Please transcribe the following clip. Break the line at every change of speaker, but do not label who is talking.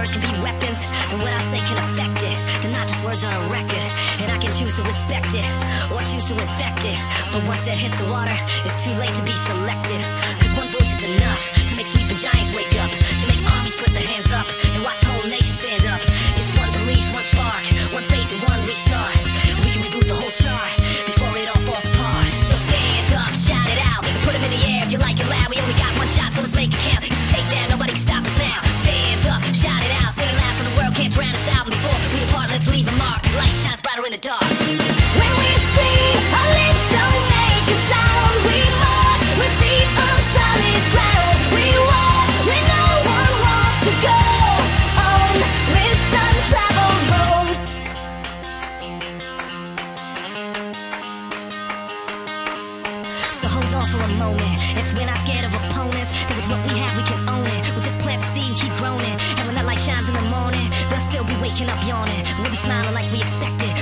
words can be weapons, then what I say can affect it. They're not just words on a record, and I can choose to respect it or choose to infect it. But once it hits the water, it's too late to be selective. Cause one voice is enough to make sleeping giants wake up, to make armies put their hands up and watch whole nations stand up. It's one belief, one spark, one faith, and one restart. And we can reboot the whole chart before it all falls apart. So stand up, shout it out, and put them in the air if you like it loud. We only got one shot, so let's make it count. It's a takedown, nobody can stop us now. Stand up, shout it out, say it loud so the world can't drown us out. And before we depart, let's leave a mark, cause light shines brighter in the dark. When we scream, our lips don't make a sound. We march with feet on solid ground. We walk where no one wants to go, on this untraveled road. So hold on for a moment. If we're not scared of opponents, then with what we have we can own it. We'll just plant the seed and keep growing. And when that light shines in the morning, they'll still be waking up yawning. We'll be smiling like we expected.